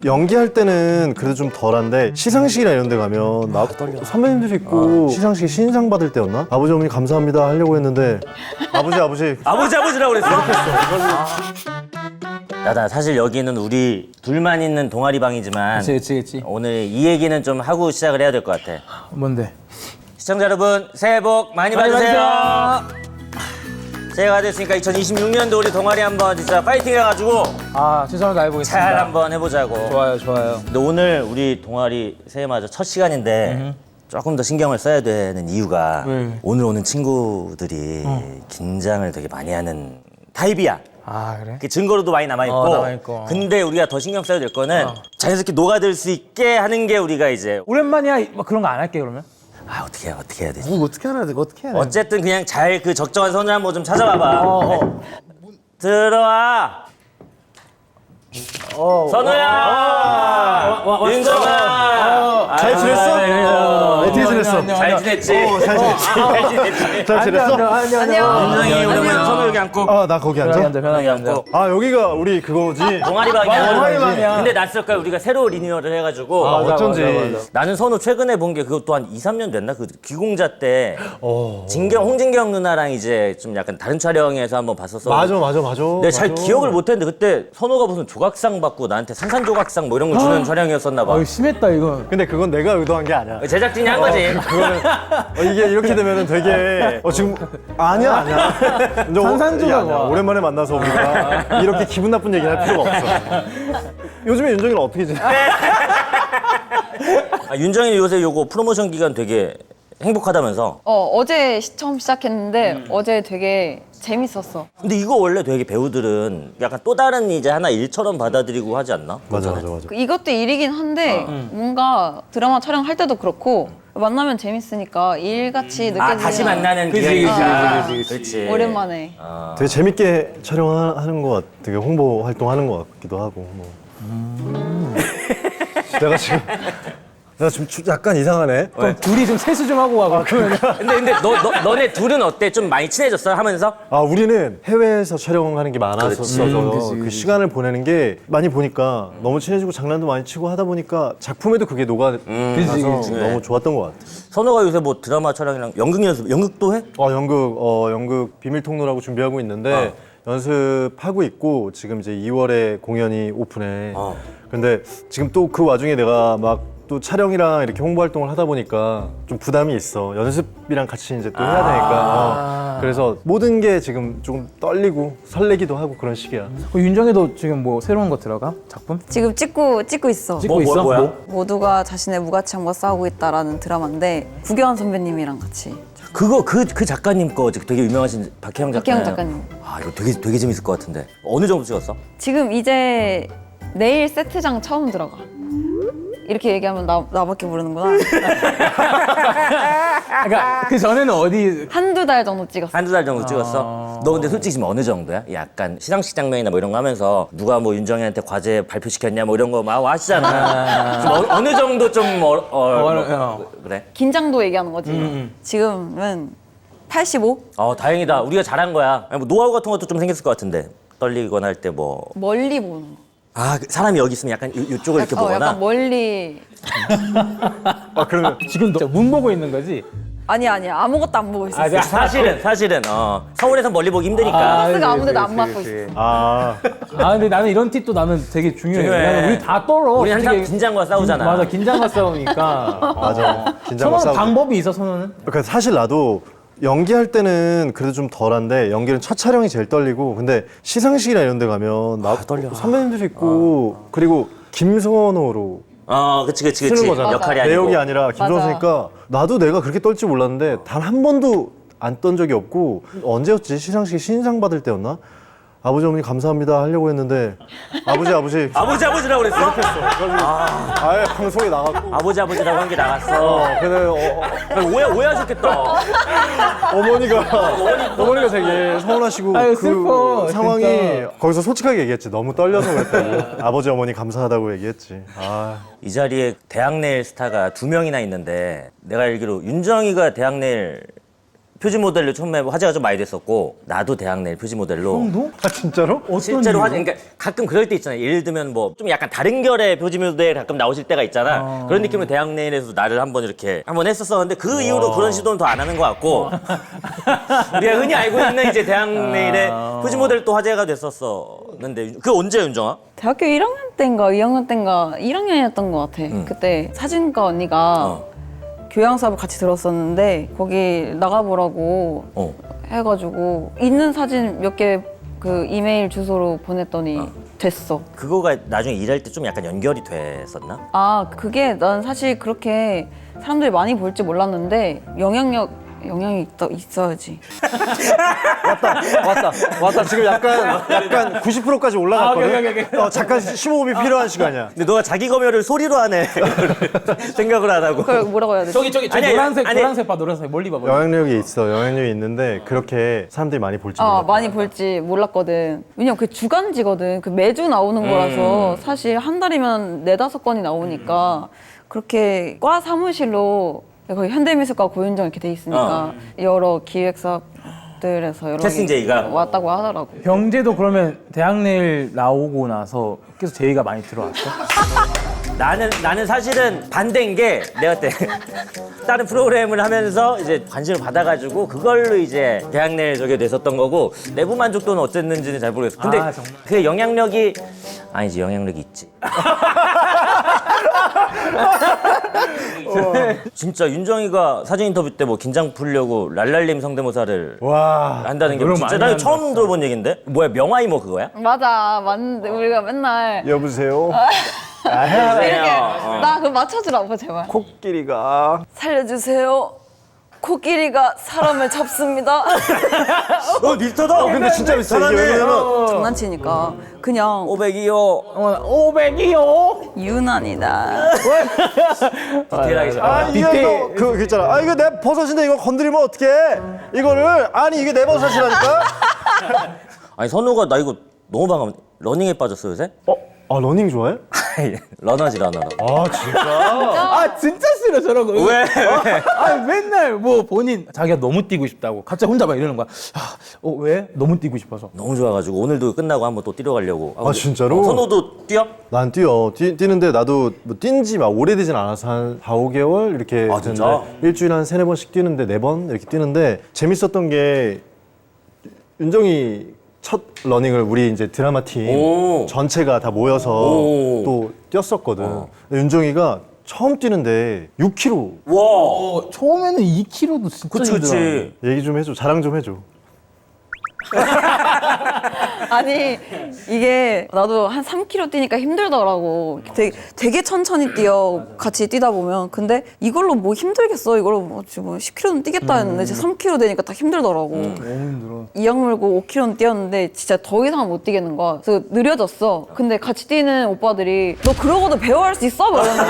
연기할 때는 그래도 좀 덜한데 시상식이나 이런 데 가면 선배님들이 있고 시상식에 신상 받을 때였나? 아버지 어머니 감사합니다 하려고 했는데 아버지라고 그랬어. 나 사실 여기는 우리 둘만 있는 동아리 방이지만 그치. 오늘 이 얘기는 좀 하고 시작을 해야 될 것 같아. 뭔데? 시청자 여러분 새해 복 많이 받으세요. 새해가 됐으니까 2026년도 우리 동아리 한번 진짜 파이팅 해가지고 아, 최선을 다해보겠습니다. 잘 한번 해보자고. 좋아요. 근데 오늘 우리 동아리 새해 맞아 첫 시간인데 조금 더 신경을 써야 되는 이유가 오늘 오는 친구들이 긴장을 되게 많이 하는 타입이야. 아, 그래? 그 증거로도 많이 남아있고, 남아있고. 근데 우리가 더 신경 써야 될 거는 자연스럽게 녹아들 수 있게 하는 게 우리가 이제 오랜만이야. 막 그런 거 안 할게, 그러면? 어떻게 해야 되지? 어떻게 해야 돼? 어쨌든 그냥 잘 그 적정한 선을 한번 좀 찾아봐봐. 들어와. 선우야. 윤정아. 잘 지냈어? 어떻게 지냈어? 잘 지냈지? 잘 지냈지? 잘 지냈어? 윤정이 오랜만에 선우 여기 앉고. 아, 나 거기 앉아? 편하게 앉아. 아, 여기가 우리 그거지? 동아리 방이야. 동아리 방이야. 근데 낯설까 우리가 새로 리뉴얼을 해가지고. 어쩐지. 맞아. 나는 선우 최근에 본 게 그것도 한 2, 3년 됐나? 그 귀공자 때 홍진경 누나랑 이제 좀 약간 다른 촬영에서 한번 봤었어. 맞아. 내가 잘 기억을 못했는데 그때 선우가 무슨 조각상 받고 나한테 산산조각상 뭐 이런 거 주는 촬영이었었나 봐. 심했다, 이거. 근데 그건 내가 의도한 게 아니야. 제작진이 한 거지. 그거는 이게 이렇게 되면은 되게 지금 아니야. 산산조각 아니야. 와. 오랜만에 만나서 우리가 이렇게 기분 나쁜 얘기 할 필요가 없어. 요즘에 윤정이는 어떻게 지내? 윤정이 요새 요거 프로모션 기간 되게 행복하다면서. 어제 처음 시작했는데 어제 되게 재밌었어. 근데 이거 원래 되게 배우들은 약간 또 다른 이제 하나 일처럼 받아들이고 하지 않나? 맞아. 이것도 일이긴 한데 뭔가 드라마 촬영할 때도 그렇고 만나면 재밌으니까 일같이 느껴지는 다시 만나는 그치. 그렇지. 오랜만에. 되게 재밌게 촬영하는 것 같아. 되게 홍보 활동하는 것 같기도 하고. 내가 지금 약간 이상하네. 그럼 둘이 좀 세수 좀 하고 와, 그러면. 근데 너네 둘은 어때? 좀 많이 친해졌어 하면서? 아, 우리는 해외에서 촬영하는 게 많아서 그렇지. 그 시간을 보내는 게 많이 보니까 너무 친해지고 장난도 많이 치고 하다 보니까 작품에도 그게 녹아나서 그치. 너무 좋았던 것 같아. 선우가 요새 뭐 드라마 촬영이랑 연극 연습, 연극도 해? 연극 비밀 통로라고 준비하고 있는데 연습하고 있고 지금 이제 2월에 공연이 오픈해. 근데 지금 또 그 와중에 내가 막 또 촬영이랑 이렇게 홍보 활동을 하다 보니까 좀 부담이 있어. 연습이랑 같이 이제 또 해야 되니까. 그래서 모든 게 지금 조금 떨리고 설레기도 하고 그런 시기야. 윤정이도 지금 뭐 새로운 거 들어가? 작품? 지금 찍고 있어. 찍고 있어? 뭐야? 모두가 자신의 무가치함과 싸우고 있다라는 드라마인데 구교환 선배님이랑 같이. 그거 그 작가님 거 되게 유명하신 박혜영 작가님. 박혜영 작가님. 아 이거 되게 재밌을 것 같은데. 어느 정도 찍었어? 지금 이제 내일 세트장 처음 들어가. 이렇게 얘기하면 나밖에 모르는구나. 그러니까 그 전에는 어디? 한두 달 정도 찍었어. 한두 달 정도 찍었어? 너 근데 솔직히 지금 어느 정도야? 약간 시상식 장면이나 뭐 이런 거 하면서 누가 뭐 윤정이한테 과제 발표시켰냐 뭐 이런 거 막 하시잖아. 좀 어느 정도 좀 그래? 긴장도 얘기하는 거지. 지금은 85? 다행이다. 우리가 잘한 거야. 아니, 뭐 노하우 같은 것도 좀 생겼을 것 같은데. 떨리거나 할 때 뭐. 멀리 보는 거. 사람이 여기 있으면 약간 이쪽을 이렇게 보거나. 약간 멀리. 그러면 지금 너 문 보고 있는 거지? 아니야. 아무것도 안 보고 있었어. 사실은 서울에서 멀리 보기 힘드니까. 버스가 아무 데도 안 맞고 있어. 근데 나는 이런 팁도 나는 되게 중요해. 중요해. 왜냐면 우리 다 떨어. 우리 항상 솔직히. 긴장과 싸우잖아. 맞아, 긴장과 싸우니까. 맞아. 긴장과 선호는 싸우고. 방법이 있어, 선호는? 그러니까 사실 나도 연기할 때는 그래도 좀 덜한데 연기는 첫 촬영이 제일 떨리고 근데 시상식이나 이런 데 가면 떨려. 선배님들이 있고 그리고 김선호로 그치. 쓰는 거잖아. 역할이 아니고. 내역이 아니라 김선호니까 나도 내가 그렇게 떨 줄 몰랐는데 단 한 번도 안 떤 적이 없고 언제였지? 시상식 신상 받을 때였나? 아버지 어머니 감사합니다 하려고 했는데 아버지라고 아버지라고 그랬어? 아예 방송에 나갔고 아버지라고 한 게 나갔어. 근데 오해하셨겠다. 어머니가 되게 서운하시고 아유, 그 슬퍼, 상황이 진짜. 거기서 솔직하게 얘기했지. 너무 떨려서 그랬다고. 아버지 어머니 감사하다고 얘기했지. 이 자리에 대학내일 스타가 2명이나 있는데 내가 알기로 윤정이가 대학내일 표지 모델로 처음에 화제가 좀 많이 됐었고 나도 대학 내일 표지 모델로 형도? 아 진짜로? 실제로 그러니까 가끔 그럴 때 있잖아요. 예를 들면 뭐 좀 약간 다른 결의 표지 모델 가끔 나오실 때가 있잖아. 그런 느낌으로 대학 내일에서 나를 한번 이렇게 한번 했었었는데 그 이후로 그런 시도는 더 안 하는 것 같고 우리가 흔히 알고 있는 이제 대학 내일의 표지 모델 또 화제가 됐었었는데 그 언제 윤정아? 대학교 1학년 때인가 2학년 때인가 1학년이었던 것 같아. 그때 사진과 언니가 교양 수업을 같이 들었었는데 거기 나가보라고 해가지고 있는 사진 몇 개 그 이메일 주소로 보냈더니 됐어. 그거가 나중에 일할 때 좀 약간 연결이 됐었나? 아 그게 난 사실 그렇게 사람들이 많이 볼 줄 몰랐는데 영향이 있어야지. 왔다. 지금 약간 90%까지 올라갔거든. 오케이. 잠깐 심호흡이 필요한 시간이야. 근데 너가 자기 검열을 소리로 하네. 생각을 안 하고. 그걸 뭐라고 해야 되지? 저기 아니, 노란색 봐 노란색 멀리 봐. 영향력이 있는데 그렇게 사람들이 많이 볼지 몰라. 많이 볼지 몰랐거든. 왜냐면 그게 주간지거든. 그 매주 나오는 거라서 사실 한 달이면 4-5건이 나오니까 그렇게 과 사무실로 거기 현대미술과 고윤정 이렇게 돼 있으니까 여러 기획사들에서 여러 캐스팅 제의가? 왔다고 하더라고. 병재도 그러면 대학 내일 나오고 나서 계속 제의가 많이 들어왔어? 나는 사실은 반대인 게 내가 그때 다른 프로그램을 하면서 이제 관심을 받아가지고 그걸로 이제 대학 내에 저게 됐었던 거고 내부 만족도는 어땠는지는 잘 모르겠어. 근데 아, 정말? 그 영향력이 아니지 영향력이 있지. 진짜 윤정이가 사진 인터뷰 때 뭐 긴장 풀려고 랄랄님 성대모사를 와. 한다는 게 노력 진짜 많이 나 하는 처음 들어본 얘긴데 뭐야 명화 이모 그거야? 맞아, 맞는데 우리가 맨날 여보세요. 이렇게 어. 나 그거 맞춰주라고 제발. 코끼리가 살려주세요. 코끼리가 사람을 잡습니다. 비슷하다. 근데 진짜 비슷해. 이게 왜냐면 장난치니까 그냥 500이요. 500이요. 유난이다. 디테일하게 잘. 아 이게 그 있잖아. 아 이거 내 버섯인데 이거 건드리면 어떡해? 이거를 아니 이게 내 버섯이라니까. 아니 선우가 나 이거 너무 방금 러닝에 빠졌어 요새? 아 러닝 좋아해? 러너지 러너. 아 진짜? 아 진짜 싫어 저런 거. 왜? 아 맨날 뭐 본인 자기가 너무 뛰고 싶다고 갑자기 혼자 막 이러는 거야. 왜? 너무 뛰고 싶어서. 너무 좋아가지고 오늘도 끝나고 한번 또 뛰러 가려고. 아 진짜로? 선우도 뛰어? 난 뛰는데 나도 뭐 뛴지 막 오래되진 않아서 한 4-5개월 이렇게 아, 진짜? 됐는데 일주일에 한 3-4번씩 뛰는데 4번 이렇게 뛰는데 재밌었던 게 윤정이 첫 러닝을 우리 이제 드라마 팀 오. 전체가 다 모여서 오. 또 뛰었었거든. 근데 윤정이가 처음 뛰는데 6km. 와. 처음에는 2kg도 진짜 그치 힘들어. 그치. 얘기 좀 해줘. 자랑 좀 해줘. 아니 이게 나도 한 3km 뛰니까 힘들더라고. 되게 천천히 뛰어 같이 뛰다 보면. 근데 이걸로 뭐 힘들겠어. 이걸로 뭐 10km는 뛰겠다 했는데 이제 3km 되니까 다 힘들더라고. 너무 힘들어. 이악 물고 5km는 뛰었는데 진짜 더 이상 못 뛰겠는 거야. 그래서 느려졌어. 근데 같이 뛰는 오빠들이 너 그러고도 배워할 수 있어? 막 이러는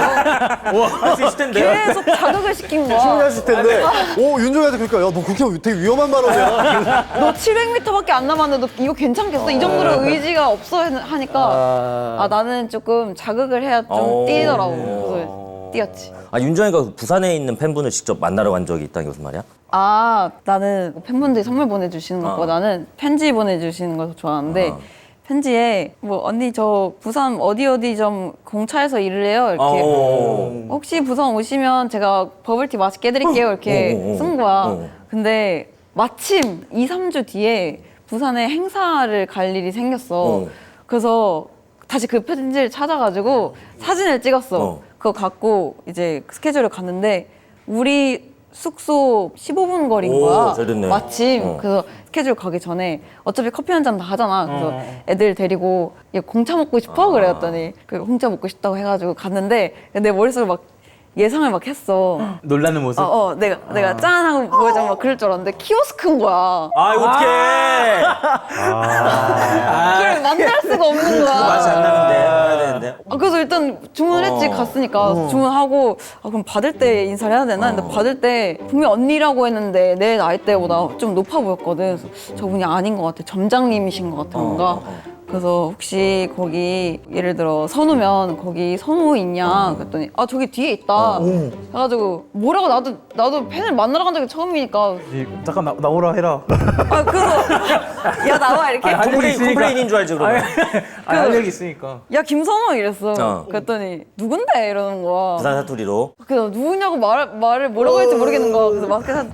거. 할 수 있을 텐데. 계속 자극을 시킨 거야. 충분히 했을 텐데. 오 윤정이한테 그러니까 야 너 그렇게 되게 위험한 발언이야. 너 700m밖에 안 남았는데 너 이거 괜찮겠어? 이 정도로 의지가 없어 하니까 나는 조금 자극을 해야 좀 뛰더라고. 그래서 뛰었지. 아 윤정이가 그 부산에 있는 팬분을 직접 만나러 간 적이 있다는 게 무슨 말이야? 나는 팬분들이 선물 보내주시는 것보다는 편지 보내주시는 걸 더 좋아하는데 편지에 뭐 언니 저 부산 어디 좀 공차에서 일을 해요 이렇게 혹시 부산 오시면 제가 버블티 맛있게 해드릴게요 이렇게 쓴 거야. 근데 마침 2-3주 뒤에 부산에 행사를 갈 일이 생겼어. 그래서 다시 그 편지를 찾아가지고 사진을 찍었어. 그거 갖고 이제 스케줄을 갔는데 우리 숙소 15분 거리인 거야. 잘 됐네. 마침. 그래서 스케줄 가기 전에 어차피 커피 한 잔 다 하잖아. 그래서 애들 데리고 얘 공차 먹고 싶어? 그랬더니 그 공차 먹고 싶다고 해가지고 갔는데 내 머릿속에 막 예상을 막 했어. 놀라는 모습. 내가 짠 하고 보여주면 막 그럴 줄 알았는데 키오스크인 거야. 아 어떡해. 그걸 만날 수가 없는 거야. 맛이 안 나는데 해야 되는데. 그래서 일단 주문을 했지. 갔으니까 주문하고 그럼 받을 때 인사를 해야 되나? 근데 받을 때 분명 언니라고 했는데 내 나이대보다 좀 높아 보였거든. 그래서 저분이 아닌 것 같아. 점장님이신 것 같아 뭔가. 그래서 혹시 거기 예를 들어 선우면 거기 선우 있냐 그랬더니 아 저기 뒤에 있다 그래가지고 뭐라고 나도 팬을 만나러 간 적이 처음이니까 잠깐 나오라 해라. 아 그래서 야 나와 이렇게 할 얘기 있으니까. 컴플레인인 줄 알지 그러면. 할 얘기 있으니까. 야 김선우 이랬어 그랬더니 누군데 이러는 거야 부산 사투리로. 그래서 누구냐고 말을 뭐라고 할지 모르겠는 거야 그래서 마스크에서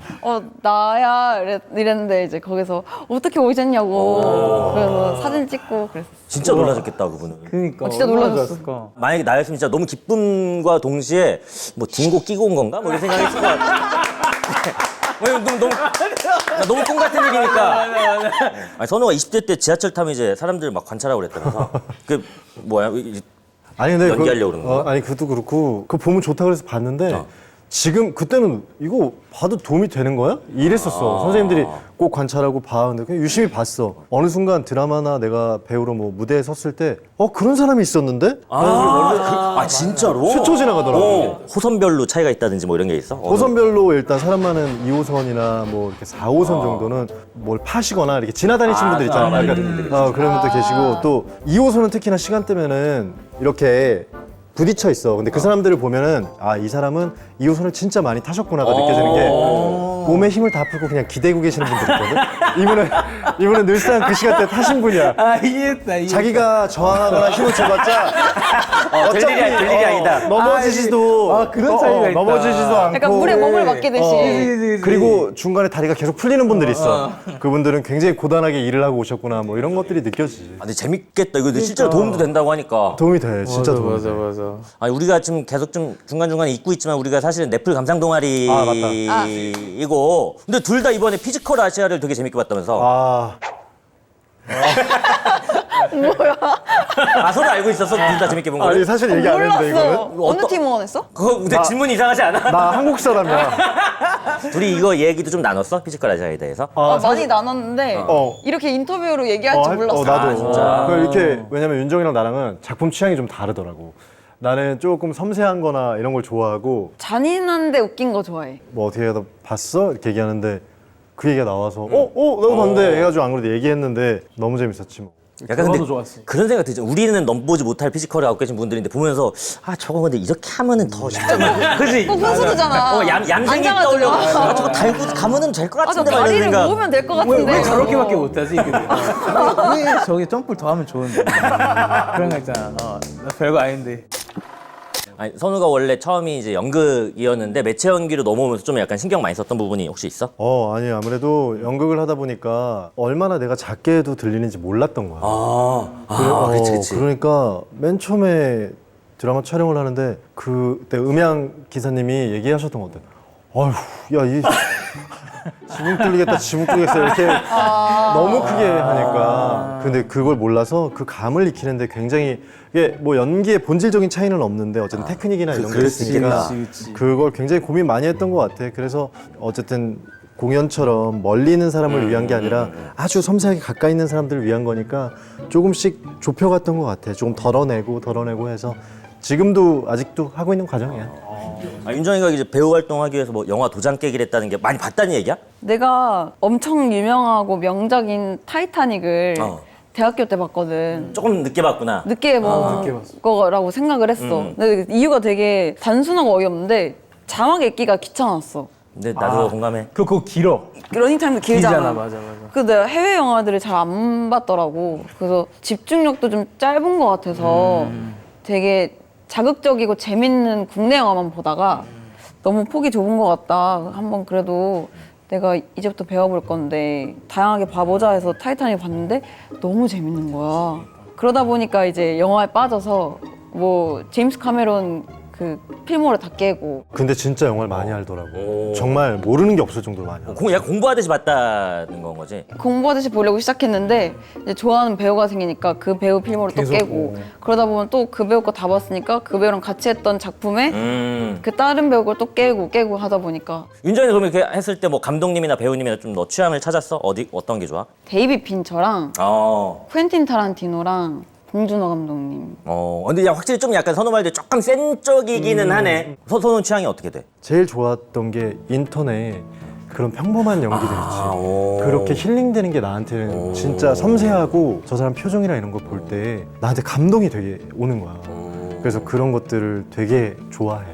나야 이랬는데 이제 거기서 어떻게 오셨냐고 그래서 사진 찍고 그랬어 진짜 놀라셨겠다 그분은. 그러니까. 진짜 얼마나 놀라셨어. 좋았을까. 만약에 나였으면 진짜 너무 기쁨과 동시에 뭐 딩고 끼고 온 건가? 뭐 이런 생각이 했을 것 같아. 너무 꿈 같은 일이니까. 아니, 선우가 20대 때 지하철 타면 이제 사람들 막 관찰하고 그랬다면서. 그 뭐야? 아니 근데 연기하려고 그러는 거야? 아니 그것도 그렇고 그거 보면 좋다 그래서 봤는데 지금 그때는 이거 봐도 도움이 되는 거야? 이랬었어. 선생님들이 꼭 관찰하고 봐. 근데 그냥 유심히 봤어. 어느 순간 드라마나 내가 배우로 뭐 무대에 섰을 때 그런 사람이 있었는데? 진짜로? 스쳐 지나가더라고. 호선별로 차이가 있다든지 뭐 이런 게 있어? 호선별로 일단 사람 많은 2호선이나 뭐 이렇게 4호선 정도는 뭘 파시거나 이렇게 지나다니시는 분들 있잖아. 그런 분들 계시고 또 2호선은 특히나 시간대면은 이렇게 부딪혀 있어. 근데 그 사람들을 보면은 이 사람은 2호선을 진짜 많이 타셨구나가 느껴지는 게 몸에 힘을 다 풀고 그냥 기대고 계시는 분들 있거든. 이분은 늘상 그 시간대 타신 분이야. 이해했다. 자기가 저항하거나 힘을 줘봤자 될 일이 아니다. 넘어지지도 그런 차이가 있다. 넘어지지도 않고 약간 물에 몸을 맡기듯이 그리고 중간에 다리가 계속 풀리는 분들이 있어. 그분들은 굉장히 고단하게 일을 하고 오셨구나 뭐 이런 것들이 느껴지지. 근데 재밌겠다. 이거 실제로 도움도 된다고 하니까. 도움이 돼. 진짜 도움이 돼. 맞아. 아니, 우리가 지금 계속 좀 중간중간에 잊고 있지만 우리가 사실은 넷플 감상 동아리이고 근데 둘 다 이번에 피지컬 아시아를 되게 재밌게 봤다면서. 서로 알고 있었어? 둘 다 재밌게 본 거를? 아니 사실 얘기 안 했는데 몰랐어 이거는 어느 팀 응원했어? 그거 근데 질문 이상하지 않아? 나 한국 사람이야. 둘이 이거 얘기도 좀 나눴어? 피지컬 아시아에 대해서? 많이 나눴는데 이렇게 인터뷰로 얘기할 줄 몰랐어 나도. 진짜? 이렇게 왜냐면 윤정이랑 나랑은 작품 취향이 좀 다르더라고. 나는 조금 섬세한 거나 이런 걸 좋아하고 잔인한데 웃긴 거 좋아해 뭐 어떻게 하다 봤어? 이렇게 얘기하는데 그 얘기가 나와서 나도 봤는데 해가지고 안 그래도 얘기했는데 너무 재밌었지 뭐. 약간 근데 좋았어. 그런 생각 들죠. 우리는 넘보지 못할 피지컬을 갖고 계신 분들인데 보면서 저거 근데 이렇게 하면은 더 쉽잖아. 그지? 꼭 훈수두잖아 얌생이 떠올려. 저거 달고 가면은 될 것 같은데 막 이런 다리를 생각. 모으면 될 것 같은데 왜 저렇게밖에 못하지? 왜 저기 점프를 더 하면 좋은데. 그런 거 있잖아. 나 별거 아닌데. 아니, 선우가 원래 처음이 이제 연극이었는데 매체 연기로 넘어오면서 좀 약간 신경 많이 썼던 부분이 혹시 있어? 아니 아무래도 연극을 하다 보니까 얼마나 내가 작게 해도 들리는지 몰랐던 거야. 그치. 그러니까 맨 처음에 드라마 촬영을 하는데 그때 음향 기사님이 얘기하셨던 것 같아. 야, 지붕 뚫리겠다, 지붕 뚫리겠어 이렇게 너무 크게 하니까. 근데 그걸 몰라서 그 감을 익히는데 굉장히 이게 뭐 연기의 본질적인 차이는 없는데 어쨌든 테크닉이나 이런 게 있으니까 그걸 굉장히 고민 많이 했던 것 같아. 그래서 어쨌든 공연처럼 멀리 있는 사람을 위한 게 아니라 아주 섬세하게 가까이 있는 사람들을 위한 거니까 조금씩 좁혀갔던 것 같아. 조금 덜어내고 해서 지금도 아직도 하고 있는 과정이야. 윤정이가 이제 배우 활동하기 위해서 뭐 영화 도장 깨기를 했다는 게 많이 봤다는 얘기야? 내가 엄청 유명하고 명작인 타이타닉을 대학교 때 봤거든. 조금 늦게 봤구나. 늦게 거라고 생각을 했어. 근데 이유가 되게 단순하고 어이없는데 자막 읽기가 귀찮았어. 근데 나도 공감해. 그거 길어. 러닝타임도 길잖아. 맞아. 그래서 내가 해외 영화들을 잘 안 봤더라고. 그래서 집중력도 좀 짧은 것 같아서 되게 자극적이고 재밌는 국내 영화만 보다가 너무 폭이 좁은 것 같다. 한번 그래도 내가 이제부터 배워볼 건데 다양하게 봐보자 해서 타이타닉 봤는데 너무 재밌는 거야. 그러다 보니까 이제 영화에 빠져서 뭐 제임스 카메론 그 필모를 다 깨고. 근데 진짜 영화를 많이 알더라고. 정말 모르는 게 없을 정도로 많이 알아. 약간 공부하듯이 봤다는 건 거지? 공부하듯이 보려고 시작했는데 이제 좋아하는 배우가 생기니까 그 배우 필모를 또 깨고 그러다 보면 또 그 배우 거 다 봤으니까 그 배우랑 같이 했던 작품에 그 다른 배우 걸 또 깨고 하다 보니까. 윤정이 그러면 이렇게 했을 때 뭐 감독님이나 배우님이나 좀 너 취향을 찾았어? 어떤 게 좋아? 데이빗 핀처랑 쿠엔틴 타란티노랑 봉준호 감독님. 근데 확실히 좀 약간 선우 말대로 조금 센 쪽이기는 하네. 선우 취향이 어떻게 돼? 제일 좋았던 게 인턴에 그런 평범한 연기들 있지. 오. 그렇게 힐링되는 게 나한테는 진짜 섬세하고 저 사람 표정이랑 이런 거 볼 때 나한테 감동이 되게 오는 거야. 그래서 그런 것들을 되게 좋아해.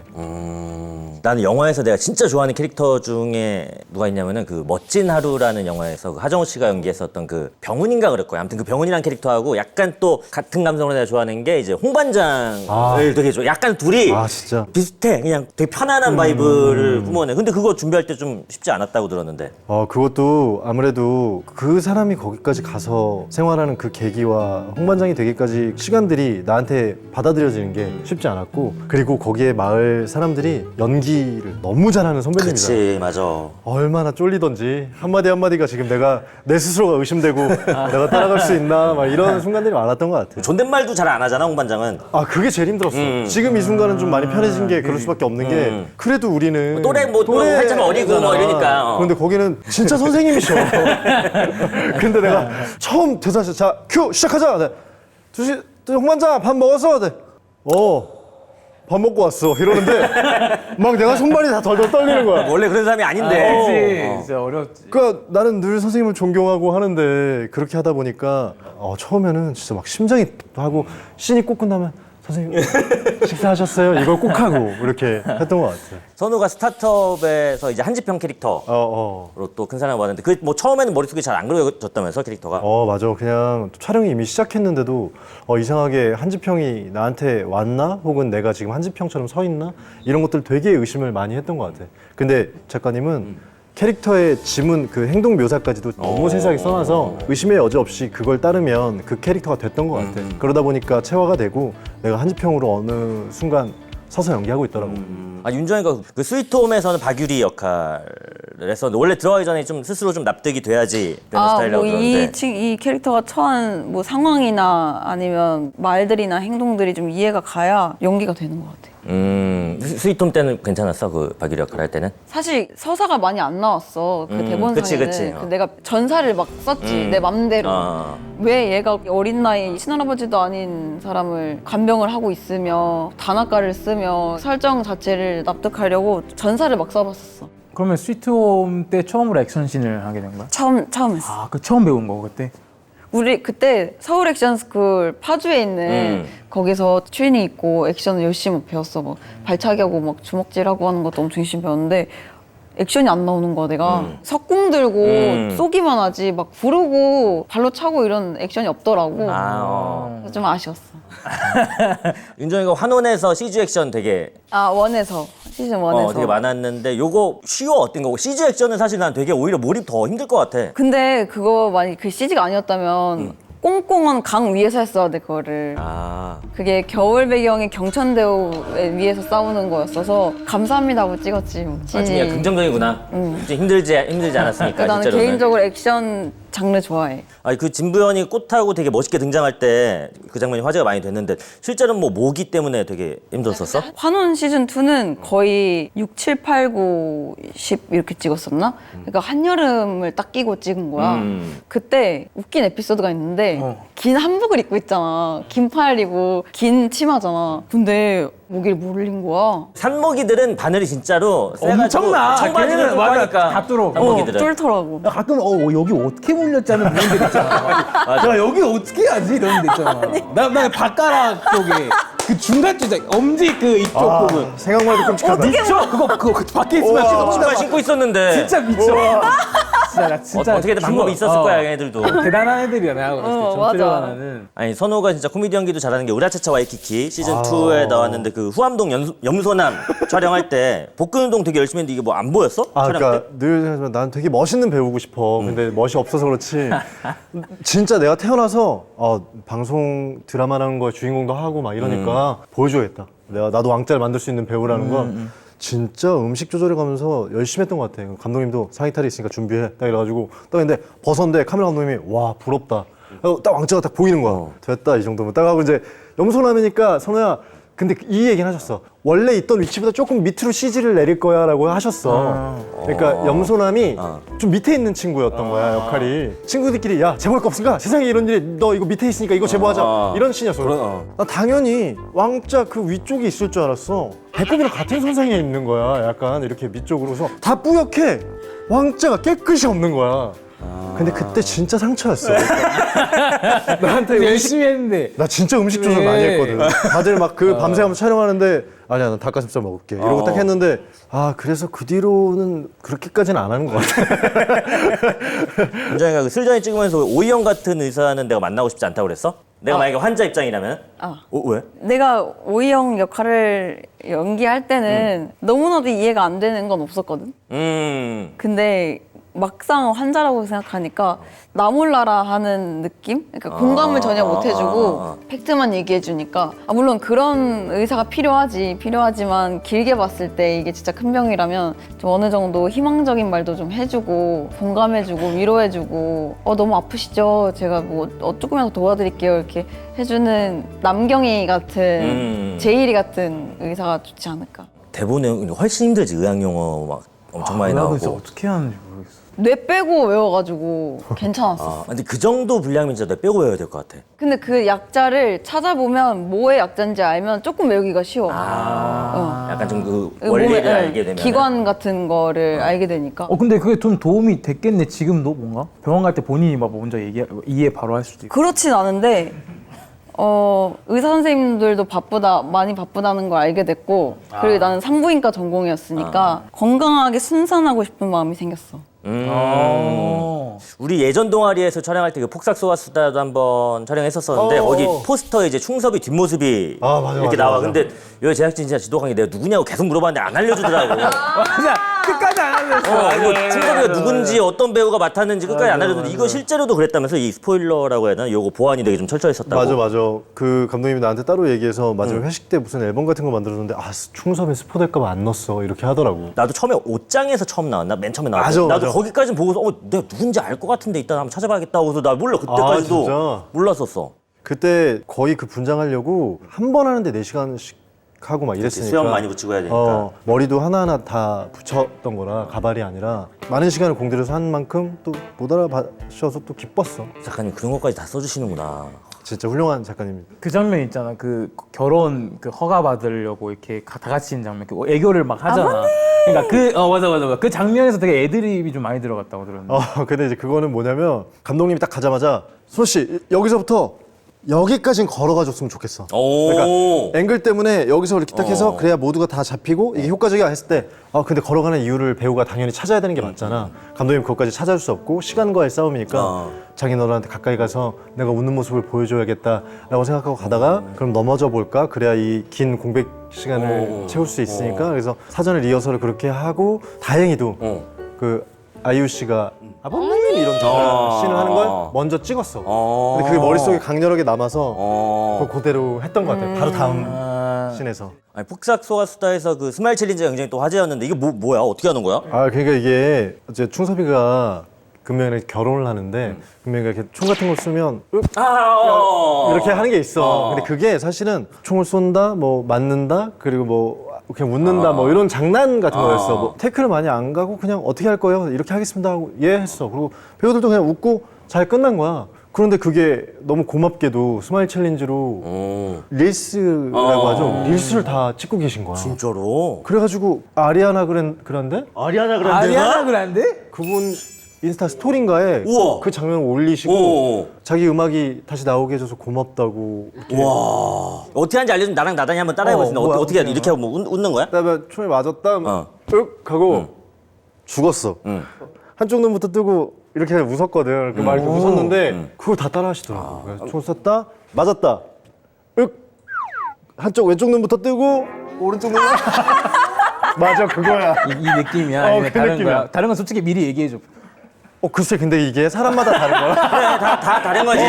나는 영화에서 내가 진짜 좋아하는 캐릭터 중에 누가 있냐면은 그 멋진 하루라는 영화에서 그 하정우 씨가 연기했었던 그 병훈인가 그럴 거야. 아무튼 그 병훈이라는 캐릭터하고 약간 또 같은 감성으로 내가 좋아하는 게 이제 홍반장을 되게 좋아. 약간 둘이 아 진짜. 비슷해. 그냥 되게 편안한 바이브를 뿜어내. 근데 그거 준비할 때 좀 쉽지 않았다고 들었는데. 그것도 아무래도 그 사람이 거기까지 가서 생활하는 그 계기와 홍반장이 되기까지 시간들이 나한테 받아들여지는 게 쉽지 않았고, 그리고 거기에 마을 사람들이 연기를 너무 잘하는 선배님이다. 그치, 맞아. 얼마나 쫄리던지 한마디 한마디가 지금 내 스스로가 의심되고 내가 따라갈 수 있나 막 이런 순간들이 많았던 것 같아. 존댓말도 잘 안 하잖아, 홍반장은. 아 그게 제일 힘들었어. 지금 이 순간은 좀 많이 편해진 게 그럴 수밖에 없는 게, 그래도 우리는 또래 한참 어리고 뭐 이러니까. 그런데 거기는 진짜 선생님이셔. 근데 내가 처음 대사에서 자 큐 시작하자. 네. 홍반장 밥 먹었어? 네. 밥 먹고 왔어. 이러는데 막 내가 손발이 다 덜덜 떨리는 거야. 원래 그런 사람이 아닌데. 그치, 진짜 어렵지. 그러니까 나는 늘 선생님을 존경하고 하는데 그렇게 하다 보니까 처음에는 진짜 막 심장이 하고 씬이 꼭 끝나면 선생님 식사하셨어요? 이걸 꼭 하고 이렇게 했던 것 같아요. 선우가 스타트업에서 이제 한지평 캐릭터로 또 큰 사랑을 받았는데 그 뭐 처음에는 머릿속에 잘 안 그려졌다면서 캐릭터가? 맞아. 그냥 촬영이 이미 시작했는데도 이상하게 한지평이 나한테 왔나? 혹은 내가 지금 한지평처럼 서 있나? 이런 것들 되게 의심을 많이 했던 것 같아. 근데 작가님은 캐릭터의 지문 그 행동 묘사까지도 너무 세세하게 써놔서 의심의 여지 없이 그걸 따르면 그 캐릭터가 됐던 것 같아. 그러다 보니까 체화가 되고 내가 한지평으로 어느 순간 서서 연기하고 있더라고. 윤정이가 그 스위트홈에서는 박유리 역할을 했었는데 원래 들어가기 전에 좀 스스로 좀 납득이 돼야지 되는 스타일이라고 들었는데. 이 캐릭터가 처한 뭐 상황이나 아니면 말들이나 행동들이 좀 이해가 가야 연기가 되는 것 같아요. 스위트홈 때는 괜찮았어? 그 박유리 역할 할 때는? 사실 서사가 많이 안 나왔어. 그 대본상에는. 그치. 내가 전사를 막 썼지. 내 맘대로. 왜 얘가 어린 나이 친할아버지도 아닌 사람을 간병을 하고 있으며 단아가를 쓰며 설정 자체를 납득하려고 전사를 막 써봤었어. 그러면 스위트홈 때 처음으로 액션씬을 하게 된 거야? 처음 했어. 아, 그 처음 배운 거 그때? 우리 그때 서울 액션 스쿨 파주에 있는 거기서 트레이닝 있고 액션을 열심히 배웠어. 뭐 발차기하고 막 주먹질하고 하는 것도 엄청 열심히 배웠는데 액션이 안 나오는 거야. 내가 석궁 들고 쏘기만 하지 막 부르고 발로 차고 이런 액션이 없더라고. 그래서 좀 아쉬웠어. 윤정이가 환혼에서 CG 액션 되게 원에서 시즌 1에서 되게 많았는데 요거 쉬워 어떤 거고 CG 액션은 사실 난 되게 오히려 몰입 더 힘들 것 같아. 근데 그거 만약 그 CG가 아니었다면 꽁꽁한 강 위에서 했어야 돼 그거를. 그게 겨울 배경의 경천대우 위에서 싸우는 거였어서 감사합니다 하고 찍었지. 그냥 긍정적이구나. 좀 힘들지 않았으니까 나는 실제로는. 개인적으로 액션 장르 좋아해. 아니 그 진부연이 꽃하고 되게 멋있게 등장할 때 그 장면이 화제가 많이 됐는데 실제로는 뭐 모기 때문에 되게 힘들었었어? 환원 시즌 2는 거의 6, 7, 8, 9, 10 이렇게 찍었었나? 그러니까 한여름을 딱 끼고 찍은 거야. 그때 웃긴 에피소드가 있는데 긴 한복을 입고 있잖아. 긴 팔이고 긴 치마잖아. 근데 모기를 물린 거야. 산모기들은 바늘이 진짜로 세가지고 엄청나. 청바지를 걔네는 입고 맞아. 하니까 다 뚫어. 산모기들은. 뚫더라고. 나 가끔 여기 어떻게 물렸지 하는 부분들 있잖아. 야 여기 어떻게 하지 이런 데 있잖아. 나 발가락 쪽에 그 중간 쪽에 엄지 그 이쪽 부분. 생각만 해도 끔찍하다. 미쳐 그거 밖에 있으면 진짜 신발 신고 있었는데 진짜 미쳐. 진짜 나 진짜 어떻게든 방법이 있었을 거야 얘네들도. 대단한 애들이야 내가 봤을 때 맞아. 전투력하는. 아니 선호가 진짜 코미디 연기도 잘하는 게 우라차차 와이키키 시즌 2에 나왔는데 그 후암동 염소남 촬영할 때 복근운동 되게 열심히 했는데 이게 뭐 안 보였어? 촬영 그러니까 때? 늘 생각하지만 난 되게 멋있는 배우고 싶어. 근데 멋이 없어서 그렇지. 진짜 내가 태어나서 방송 드라마라는 거에 주인공도 하고 막 이러니까 보여줘야겠다. 나도 왕자를 만들 수 있는 배우라는 거. 진짜 음식 조절해 가면서 열심히 했던 것 같아. 감독님도 상의탈이 있으니까 준비해. 딱 이래가지고 딱 했는데 벗었는데 카메라 감독님이 와 부럽다. 딱 왕자가 딱 보이는 거야. 됐다 이 정도면. 딱 하고 이제 염소남이니까 선호야. 근데 이 얘기는 하셨어. 원래 있던 위치보다 조금 밑으로 CG를 내릴 거야 라고 하셨어. 그러니까 염소남이 좀 밑에 있는 친구였던 거야, 역할이. 친구들끼리 야, 제보할 거 없으니까 세상에 이런 일이 너 이거 밑에 있으니까 이거 제보하자. 이런 씬이었어. 나 당연히 왕자 그 위쪽에 있을 줄 알았어. 배꼽이랑 같은 선상에 있는 거야. 약간 이렇게 밑쪽으로. 그래서 다 뿌옇게 왕자가 깨끗이 없는 거야. 근데 그때 진짜 상처였어. 나한테 열심히 했는데. 나 진짜 음식 조절 많이 했거든. 다들 막 그 밤새 가면서 촬영하는데 아니야 난 닭가슴살 먹을게 이러고 딱 했는데 그래서 그 뒤로는 그렇게까지는 안 하는 것 같아. 윤정이가 그 슬전이 찍으면서 오이영 같은 의사는 내가 만나고 싶지 않다고 그랬어? 내가 만약에 환자 입장이라면? 왜? 내가 오이영 역할을 연기할 때는 너무나도 이해가 안 되는 건 없었거든. 근데 막상 환자라고 생각하니까 나 몰라라 하는 느낌? 그러니까 공감을 전혀 못 해주고 팩트만 얘기해 주니까 물론 그런 의사가 필요하지만 길게 봤을 때 이게 진짜 큰 병이라면 좀 어느 정도 희망적인 말도 좀 해주고 공감해주고 위로해주고 너무 아프시죠? 제가 뭐 조금이라도 도와드릴게요 이렇게 해주는 남경이 같은 제일이 같은 의사가 좋지 않을까. 대본에 훨씬 힘들지. 의학용어 막 엄청 많이 그래서 나오고. 어떻게 하는지 모르겠어. 뇌 빼고 외워가지고 괜찮았어. 근데 그 정도 분량이면 진짜 내가 빼고 외워야 될 것 같아. 근데 그 약자를 찾아보면 뭐의 약자인지 알면 조금 외우기가 쉬워. 약간 좀 그 그 원리를 몸에, 알게 되면. 기관 같은 거를 알게 되니까. 근데 그게 좀 도움이 됐겠네 지금도 뭔가? 병원 갈 때 본인이 막 먼저 이해 바로 할 수도 있고. 그렇진 않은데 의사 선생님들도 많이 바쁘다는 걸 알게 됐고 그리고 나는 산부인과 전공이었으니까 건강하게 순산하고 싶은 마음이 생겼어. 우리 예전 동아리에서 촬영할 때 그 폭삭 소가수다도 한번 촬영했었었는데 거기 포스터에 이제 충섭이 뒷모습이 맞아, 이렇게 맞아, 나와. 맞아. 근데 여기 제작진 진짜 지도관이 내가 누구냐고 계속 물어봤는데 안 알려주더라고. 맞아 끝까지 안 알렸어. 이거 충섭이가 누군지 어떤 배우가 맡았는지 끝까지 안 알려줬는데 이거 실제로도 그랬다면서 이 스포일러라고 해야 되나? 이거 보안이 되게 좀 철저했었다고. 맞아. 그 감독님이 나한테 따로 얘기해서 마지막 회식 때 무슨 앨범 같은 거 만들었는데 충섭에 스포될까 봐 안 넣었어 이렇게 하더라고. 나도 처음에 옷장에서 처음 나왔나? 맨 처음에 나왔고 나도 거기까지 보고서 내가 누군지 알 것 같은데 이따 한번 찾아봐야겠다고 해서 나 몰라. 그때까지도 진짜? 몰랐었어. 그때 거의 그 분장하려고 한 번 하는데 4시간씩 하고 막 이랬으니까 수염 많이 붙이고 해야 되니까. 머리도 하나하나 다 붙였던 거라 가발이 아니라 많은 시간을 공들여서 한 만큼 또 못 알아봐셔서 또 기뻤어. 작가님 그런 것까지 다 써주시는구나. 진짜 훌륭한 작가님입니다. 그 장면 있잖아. 그 결혼 그 허가 받으려고 이렇게 다 같이 있는 장면. 그 애교를 막 하잖아. 그러니까 맞아. 그 장면에서 되게 애드립이 좀 많이 들어갔다고 들었는데. 근데 이제 그거는 뭐냐면 감독님이 딱 가자마자 소씨 여기서부터 여기까지는 걸어가 줬으면 좋겠어. 그러니까 앵글 때문에 여기서 이렇게 딱 해서 그래야 모두가 다 잡히고 이게 효과적이야 했을 때 근데 걸어가는 이유를 배우가 당연히 찾아야 되는 게 맞잖아. 감독님 그것까지 찾아줄 수 없고 시간과의 싸움이니까 장인어른한테 가까이 가서 내가 웃는 모습을 보여줘야겠다라고 생각하고 가다가 그럼 넘어져 볼까? 그래야 이 긴 공백 시간을 채울 수 있으니까 그래서 사전에 리허설을 그렇게 하고 다행히도 그 아이유 씨가 아버님 이런 씬을 하는 걸 먼저 찍었어. 근데 그게 머릿속에 강렬하게 남아서 그걸 그대로 했던 것 같아요. 바로 다음 씬에서. 아니, 폭삭 소가수다에서 그 스마일 챌린지가 굉장히 또 화제였는데 이게 뭐야? 어떻게 하는 거야? 그러니까 이게 이제 충섭이가 금명이랑 결혼을 하는데 금명이가 이렇게 총 같은 걸 쏘면 이렇게 하는 게 있어. 근데 그게 사실은 총을 쏜다, 뭐 맞는다, 그리고 뭐 그냥 웃는다, 뭐 이런 장난 같은 거였어. 뭐 태클을 많이 안 가고 그냥 어떻게 할 거예요? 이렇게 하겠습니다 하고 했어. 그리고 배우들도 그냥 웃고 잘 끝난 거야. 그런데 그게 너무 고맙게도 스마일 챌린지로 릴스라고 하죠. 릴스를 다 찍고 계신 거야. 진짜로? 그래가지고 아리아나 그란데 아리아나 아리아나 그란데? 그분 인스타 스토리인가에 우와. 그 장면을 올리시고 자기 음악이 다시 나오게 해줘서 고맙다고 이렇게. 와. 어떻게 하는지 알려주면 나랑 나단이 한번 따라해볼 수 있나? 뭐야, 어떻게 해야 돼? 이렇게 하고 뭐 웃는 거야? 그다음에 총에 맞았다 윽 하고 죽었어. 한쪽 눈부터 뜨고 이렇게 웃었거든. 그 말이 웃었는데 그걸 다 따라하시더라고. 그래서 총 쐈다 맞았다 윽 한쪽 왼쪽 눈부터 뜨고 오른쪽 눈 맞아 그거야. 이 느낌이야? 아니면 그 다른 느낌이야. 거야? 다른 건 솔직히 미리 얘기해줘. 글쎄 근데 이게 사람마다 다른 거야. 그래, 다 다른 거지.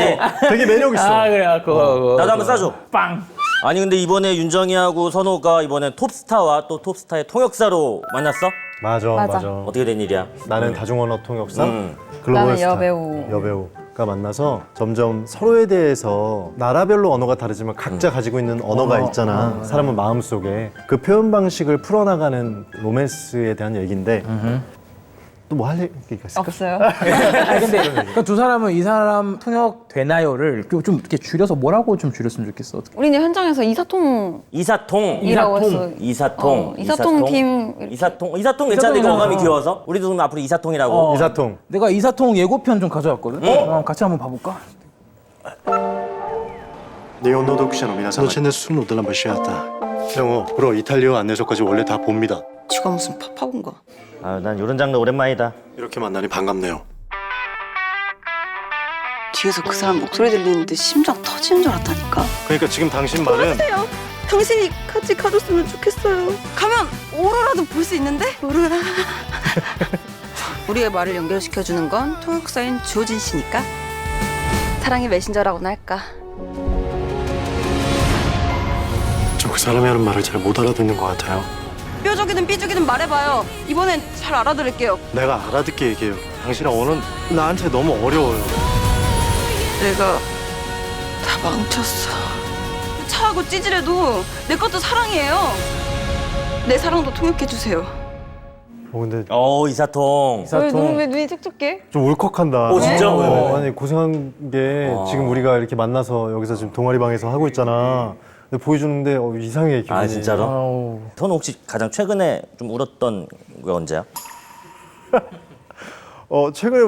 되게 매력 있어. 그래, 그거. 나도 한번 싸줘. 빵! 아니 근데 이번에 윤정이하고 선호가 이번에 톱스타와 또 톱스타의 통역사로 만났어? 맞아. 어떻게 된 일이야? 나는 다중언어 통역사, 나는 글로벌 스타, 여배우. 여배우가 만나서 점점 서로에 대해서 나라별로 언어가 다르지만 각자 가지고 있는 언어가 있잖아. 사람은 마음속에 그 표현 방식을 풀어나가는 로맨스에 대한 얘기인데 또 뭐 할 얘기가 있을까? 없어요. 아니 근데 그 두 사람은 이 사람 통역 되나요를 좀 이렇게 줄여서 뭐라고 좀 줄였으면 좋겠어. 어떻게? 우리는 현장에서 이사통이라고 했어. 이사통 팀. 이렇게. 이사통 괜찮아. 이거 어감이 귀여워서. 우리도 그럼 앞으로 이사통이라고. 이사통. 내가 이사통 예고편 좀 가져왔거든. 같이 한번 봐볼까? 日本の読者の皆さんのチャンネルするのドラマしやったでもプロイタリア안내서까지 원래 다 봅니다 쥐가 무슨 파파군가. 아, 난 이런 장르 오랜만이다. 이렇게 만나니 반갑네요 뒤에서 그 사람 목소리 들리는데 심장 터지는 줄 알았다니까. 그러니까 지금 당신 말은 당신이 같이 가줬으면 좋겠어요. 가면 오로라도 볼 수 있는데? 오로라. 우리의 말을 연결시켜주는 건 통역사인 주호진 씨니까. 사랑의 메신저라고나 할까? 저 그 사람이 하는 말을 잘 못 알아듣는 것 같아요 뼈저기든 삐죽이든 말해봐요. 이번엔 잘 알아들을게요. 내가 알아듣게 얘기해요 당신의 언어는 나한테 너무 어려워요 내가 다 망쳤어. 차하고 찌질해도 내 것도 사랑이에요. 내 사랑도 통역해주세요. 근데 이사통. 왜 눈이 촉촉해? 좀 울컥한다. 진짜? 아니 고생한 게 지금 우리가 이렇게 만나서 여기서 지금 동아리방에서 하고 있잖아. 근데 보여주는데 이상해 기분이. 아, 진짜로? 선 혹시 가장 최근에 좀 울었던 게 언제야? 최근에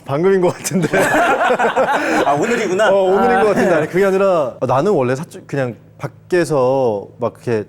방금인 것 같은데. 아, 오늘이구나. 오늘인 것 같은데. 아니, 그게 아니라 나는 원래 그냥 밖에서 막 이렇게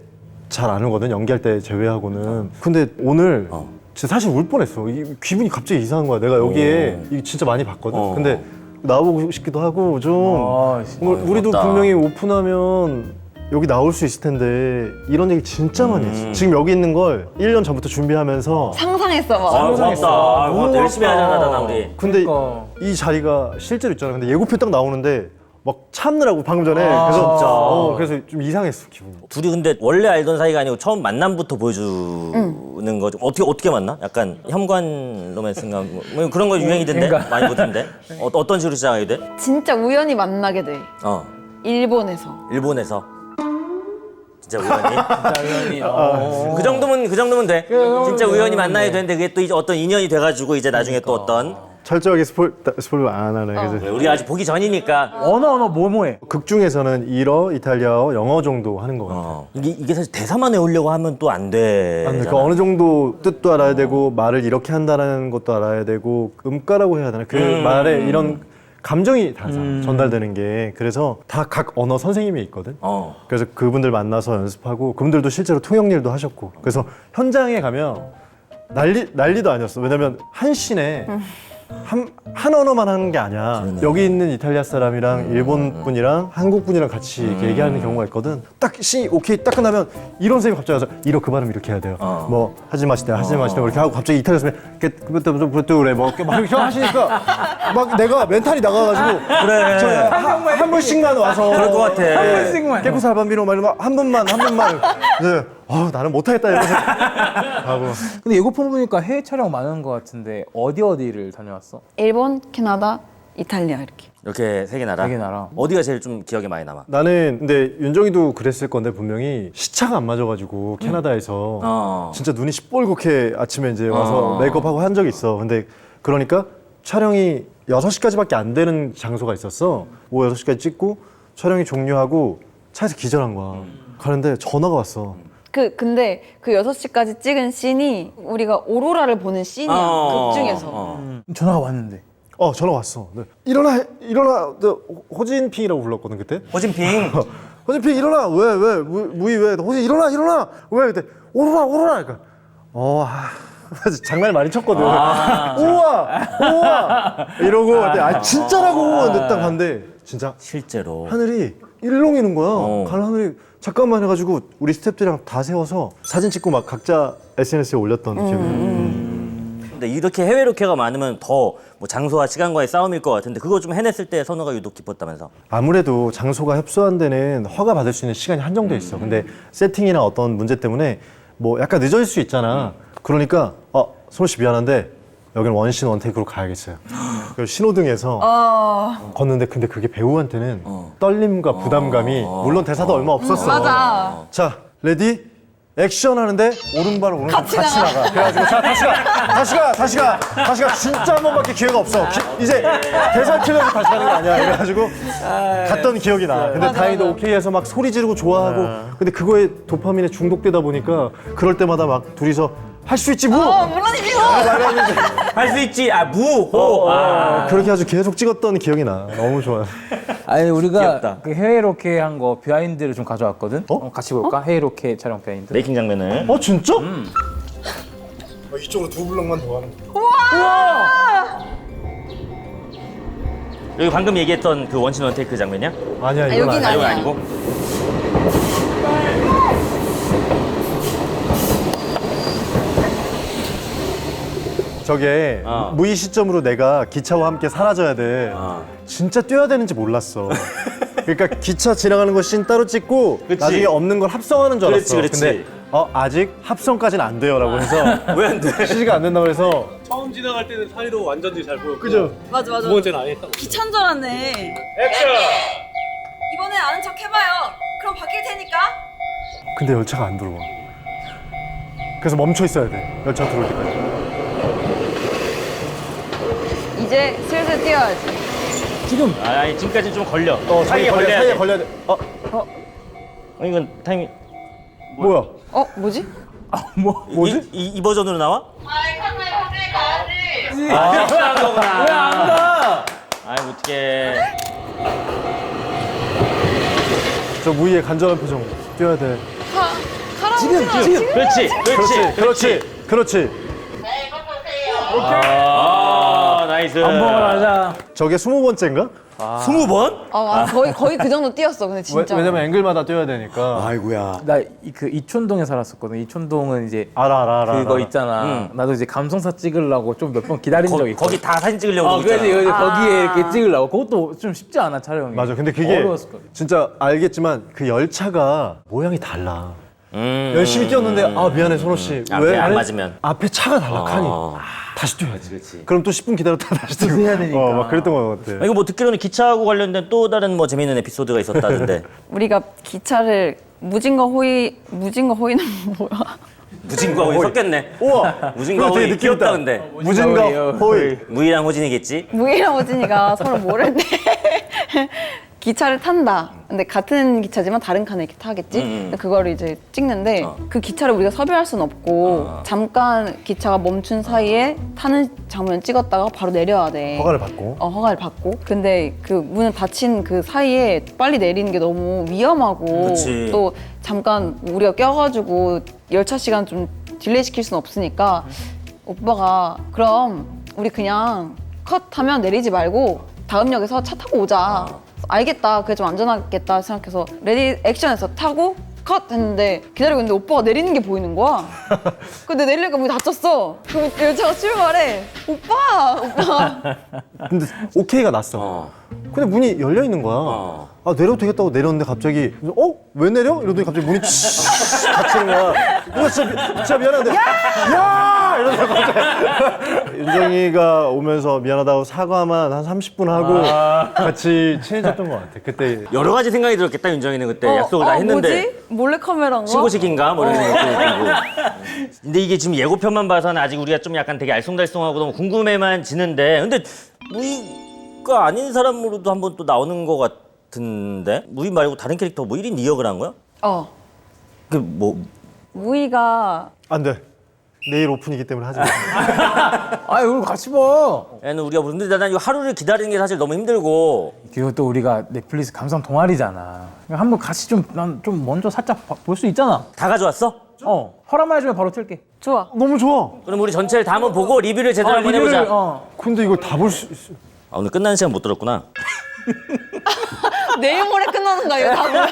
잘 안 울거든. 연기할 때 제외하고는. 근데 오늘 진짜 사실 울 뻔했어. 기분이 갑자기 이상한 거야. 내가 여기에 이거 진짜 많이 봤거든. 근데 나오고 싶기도 하고 좀 우리도 부럽다. 분명히 오픈하면 여기 나올 수 있을 텐데 이런 얘기 진짜 많이 했어. 지금 여기 있는 걸 1년 전부터 준비하면서 상상했어 막. 아, 고맙다. 고맙다. 열심히 하잖아, 우리. 근데 그러니까. 이 자리가 실제로 있잖아. 근데 예고편 딱 나오는데 막 참느라고 방금 전에 그래서 진짜. 그래서 좀 이상했어 기분이. 둘이 근데 원래 알던 사이가 아니고 처음 만남부터 보여주는 거죠. 어떻게 만나? 약간 현관 로맨스인가 뭐 그런 거 유행이던데 많이 보던데. 어떤 식으로 시작하게 돼? 진짜 우연히 만나게 돼. 일본에서. 일본에서. 진짜 우연히. 우연히. 그 정도면 돼. 진짜 우연히 만나야 되는데 그게 또 이제 어떤 인연이 돼가지고 이제 나중에 또 어떤. 철저하게 스포일 안 하네. 그래서 우리 아직 보기 전이니까. 언어 뭐해? 극 중에서는 일어, 이탈리아어, 영어 정도 하는 거 같아. 이게 사실 대사만 외우려고 하면 또 안 돼. 그러니까 어느 정도 뜻도 알아야 되고 말을 이렇게 한다는 것도 알아야 되고 음가라고 해야 되나? 그 말에 이런 감정이 다 전달되는 게 그래서 다 각 언어 선생님이 있거든. 그래서 그분들 만나서 연습하고 그분들도 실제로 통역 일도 하셨고 그래서 현장에 가면 난리도 아니었어. 왜냐면 한 씬에 한 언어만 하는 게 아니야. 여기 있는 이탈리아 사람이랑 일본 분이랑 한국 분이랑 같이 이렇게 얘기하는 경우가 있거든. 딱 씬이 오케이 딱 끝나면 이런 선생님이 갑자기 와서 이러 그 발음 이렇게 해야 돼요. 뭐 하지 마시다 이렇게 하고 갑자기 이탈리아 사람이 그때 그래 막 이렇게 하시니까 막 내가 멘탈이 나가가지고 그래. 한 분씩만 와서 그럴 것 같아. 한 분씩만. 깨고 살밤비로 막 이러면 한 분만 네. 나는 못하겠다 이러면서 하고. 근데 예고편 보니까 해외 촬영 많은 것 같은데 어디를 다녀왔어? 일본, 캐나다, 이탈리아 이렇게. 이렇게 세 개 나라. 세 개 나라. 어디가 제일 좀 기억에 많이 남아? 나는 근데 윤정이도 그랬을 건데 분명히 시차가 안 맞아가지고 캐나다에서 진짜 눈이 시뻘겋게 아침에 이제 와서 메이크업하고 한 적이 있어. 근데 그러니까 촬영이 6시까지밖에 안 되는 장소가 있었어. 오후 6시까지 찍고 촬영이 종료하고 차에서 기절한 거야. 가는데 전화가 왔어. 근데 그 6시까지 찍은 씬이 우리가 오로라를 보는 씬이야. 극 중에서. 전화가 왔는데. 전화 왔어. 네. 일어나. 호진핑이라고 불렀거든 그때. 호진핑. 호진핑 일어나. 왜 무이 왜? 호진 일어나. 왜? 그때 오로라. 그러니까 장난을 많이 쳤거든. 우와 이러고 진짜라고. 근데 딱 봤는데 진짜 실제로. 하늘이 일렁이는 거야. 간 하늘이 잠깐만 해가지고 우리 스태프들이랑 다 세워서 사진 찍고 막 각자 SNS에 올렸던 기억이 나요. 근데 이렇게 해외 로케가 많으면 더 뭐 장소와 시간과의 싸움일 것 같은데 그거 좀 해냈을 때 선호가 유독 기뻤다면서? 아무래도 장소가 협소한 데는 허가 받을 수 있는 시간이 한정돼 있어. 근데 세팅이나 어떤 문제 때문에 뭐 약간 늦어질 수 있잖아. 그러니까 선호 씨 미안한데 여기는 원신 원테이크로 가야겠어요. 그래서 신호등에서 걷는데 근데 그게 배우한테는 떨림과 부담감이 물론 대사도 얼마 없었어. 맞아. 자, 레디, 액션 하는데 오른발 오른손 같이 나가. 그래가지고 자 다시 가. 진짜 한 번밖에 기회가 없어. 이제 대사 틀려서 다시 가는 게 아니야. 그래가지고 갔던 기억이 나. 근데 다행히도 오케이해서 막 소리 지르고 좋아하고. 근데 그거에 도파민에 중독되다 보니까 그럴 때마다 막 둘이서 할 수 있지 무. 물론이지 뭐. 할 수 있지. 무호. 그렇게 아주 계속 찍었던 기억이 나. 너무 좋아. 아니 우리가 귀엽다. 그 해외 로케 한 거 비하인드를 좀 가져왔거든. 같이 볼까? 해외 로케 촬영 비하인드. 메이킹 장면을. 진짜? 이쪽으로 두 블럭만 더 하는. 여기 방금 얘기했던 그 원신 원테이크 장면이야? 아니야 이건 여기는 아니야. 이건 아니야. 아니고. 저게 무의 시점으로 내가 기차와 함께 사라져야 돼. 진짜 뛰어야 되는지 몰랐어. 그러니까 기차 지나가는 거 씬 따로 찍고 그치. 나중에 없는 걸 합성하는 줄 알았어. 그렇지. 근데 아직 합성까지는 안 돼요라고 해서 왜 안 돼? CG가 안 된다고 해서 처음 지나갈 때는 사이로 완전히 잘 보였고 그죠? 맞아. 두 번째는 아예 딱 기차인 줄 알았네. 액션! 이번에 아는 척 해봐요. 그럼 바뀔 테니까. 근데 열차가 안 들어와. 그래서 멈춰 있어야 돼. 열차 들어올 때까지. 이제 슬슬 뛰어야지. 지금 아니 지금까지 좀 걸려. 사이에 걸려야 사이에 돼. 걸려야 돼. 이건 타이밍. 뭐야? 뭐지? 뭐지? 이 버전으로 나와? 왜 안 가? 아이 어떡해. 저 무희의 간절한 표정. 뛰어야 돼. 지금 그렇지. 나이스. 한번 하자. 저게 20번째인가? 20번? 거의 그 정도 뛰었어. 근데 진짜. 왜냐면 앵글마다 뛰어야 되니까. 아이고야. 나 그 이촌동에 살았었거든. 이촌동은 이제 알아. 그거 있잖아. 나도 이제 감성사 찍으려고 좀 몇 번 기다린 적이 있어. 거기 다 사진 찍으려고 그래서 있잖아. 거기에 이렇게 찍으려고. 그것도 좀 쉽지 않아 촬영이. 맞아. 근데 그게 어려웠을 거야. 진짜 알겠지만 그 열차가 모양이 달라. 열심히 뛰었는데 미안해 선호 씨. 앞에 안 맞으면. 앞에 차가 달라 칸이. 다시 뛰어야지. 그럼 또 10분 기다렸다 다시 뛰고. 해야 되니까. 막 그랬던 것 같아. 이거 뭐 듣기로는 기차하고 관련된 또 다른 뭐 재밌는 에피소드가 있었다던데. 우리가 기차를 무진과 호의는 뭐야? 무진과 호의 섞였네. 우와. 무진과 그거 되게 호의 느낌 귀엽다 있다. 근데. 무진과 호의. 무희랑 호진이겠지? 무이랑 호진이가 서로 모르는데 기차를 탄다. 근데 같은 기차지만 다른 칸에 이렇게 타겠지? 근데 그거를 이제 찍는데 그 기차를 우리가 섭외할 수는 없고 잠깐 기차가 멈춘 사이에 타는 장면 찍었다가 바로 내려야 돼. 허가를 받고. 허가를 받고. 근데 그 문을 닫힌 그 사이에 빨리 내리는 게 너무 위험하고 그치. 또 잠깐 우리가 껴가지고 열차 시간 좀 딜레이 시킬 수는 없으니까 오빠가 그럼 우리 그냥 컷 하면 내리지 말고 다음 역에서 차 타고 오자. 알겠다. 그게 좀 안전하겠다 생각해서 레디 액션에서 타고 컷 했는데 기다리고 있는데 오빠가 내리는 게 보이는 거야. 근데 내리니까 문이 닫혔어. 그럼 열차가 출발해. 오빠. 근데 오케이가 났어. 근데 문이 열려 있는 거야. 내려도 되겠다고 내렸는데 갑자기 왜 내려? 이러더니 갑자기 문이 닫히는 거야. 이거 진짜 미안한데. 야! 이러면서 갑자기 윤정이가 오면서 미안하다고 사과만 한 30분 하고 같이 친해졌던 것 같아. 그때 여러 가지 생각이 들었겠다 윤정이는 그때 약속을 다 했는데. 뭐지? 몰래카메라인가? 신고식인가? 뭐 이런 생각도 들고. 근데 이게 지금 예고편만 봐서는 아직 우리가 좀 약간 되게 알쏭달쏭하고 너무 궁금해만 지는데 근데 무희가 아닌 사람으로도 한번 또 나오는 것 같은데? 무희 말고 다른 캐릭터 뭐 1인 2역을 한 거야? 그 뭐 무희가 안 돼. 내일 오픈이기 때문에 하지 마. 이걸 같이 봐. 얘는 우리가 근데 난 이거 하루를 기다리는 게 사실 너무 힘들고 그리고 또 우리가 넷플릭스 감성 동아리잖아. 한번 같이 난 좀 먼저 살짝 볼 수 있잖아. 다 가져왔어? 허락만 해주면 바로 틀게. 좋아. 너무 좋아. 그럼 우리 전체를 다 한번 보고 리뷰를 제대로 한번 해보자. 근데 이걸 다 볼 수 있어. 오늘 끝나는 시간 못 들었구나. 내일 모레 끝나는 거야 이거 다 보면.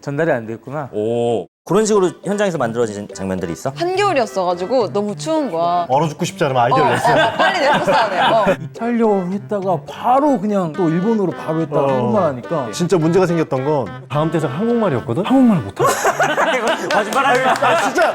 전달이 안 됐구나. 오 그런 식으로 현장에서 만들어진 장면들이 있어? 한겨울이었어가지고 너무 추운 거야. 얼어 죽고 싶지 않으면 아이디어를 냈어. 빨리 내렸어야 돼. 이탈리아어로 했다가 바로 그냥 또 일본어로 바로 했다가 한국말 하니까 진짜 문제가 생겼던 건 다음 대사가 한국말이었거든? 한국말 못하고. 거짓말하지 마. 진짜